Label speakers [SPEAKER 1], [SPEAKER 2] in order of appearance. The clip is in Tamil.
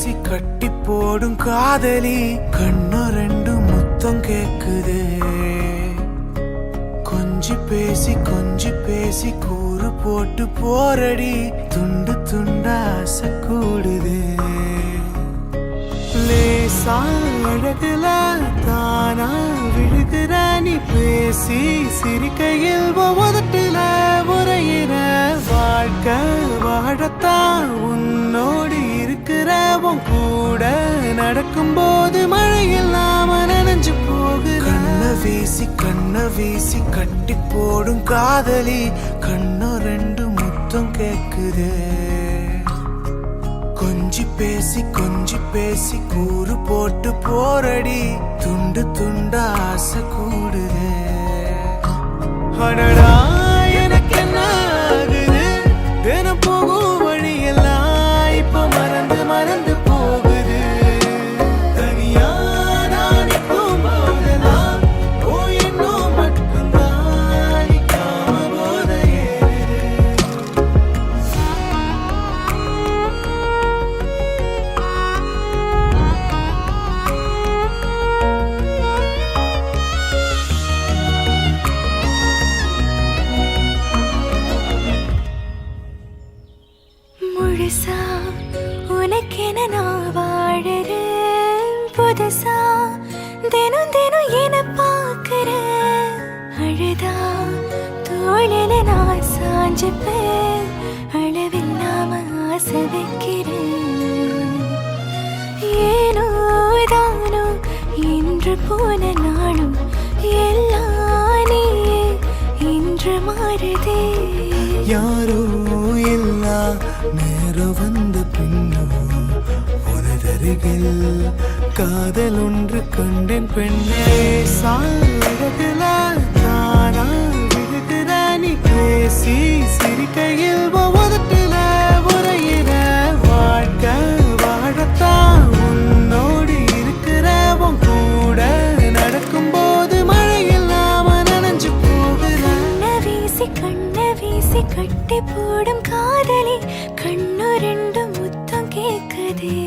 [SPEAKER 1] வீசி கட்டி போடும் காதலி கண்ணு ரெண்டு முத்தம் கேக்குது கொஞ்சி பேசி கூறு போட்டு போரடி துண்டு துண்டா ஆசை கூடுது லேசா அழகுல தானா விழுகிற நீ பேசி சிரிக்கையில் உதட்டுல உரையிற வாழ்க்கை வாழத்தான் உன்னோடு இருக்கிற உன் கூட நடக்கும்போது மழை இல்லாம நனைஞ்சு போகுற கண்ண வீசி கட்டி போடும் காதலி கண்ணு ரெண்டு முத்தம் கேக்குது கொஞ்சி பேசி கூறு போட்டு போரடி துண்டு துண்டா ஆசை கூடுது அடடா எனக்கு என்ன ஆகுது தினம் போகும் வழியெல்லாம் இப்ப மறந்து போகுது தனியா நான் இப்போம் போதெல்லாம் ஓ இன்னும் மட்டும்தான் நிக்காம போத
[SPEAKER 2] முழுசா உனக்கென நான் வாழறேன் புதுசா தினம் என பார்க்கிறேன் அழுதா தோழில நான் சாஞ்சுப்பேன் அளவில்லாம ஆசை வைக்கிறேன் ஏனோ தானோ இன்று போன நாளும் எல்லாம் நீயே இன்று மாறுதே
[SPEAKER 1] யாரோ இல்லா நேரம் வந்த பின்னோ உனதருகில் காதல் ஒன்று கண்டேன் பெண்ணே சாழகுல தானா விழுகிற நீ பேசி சிரிக்கையில் உதட்டுல உரையிற வாழ்க்கை வாழத்தான் உன்னோடு இருக்கிற உன் கூட நடக்கும்போது மழை இல்லாம நனைஞ்சு போகுற
[SPEAKER 2] கண்ண வீசி கட்டி போடும் காதலி கண்ணு ரெண்டு முத்தம் கேக்குதே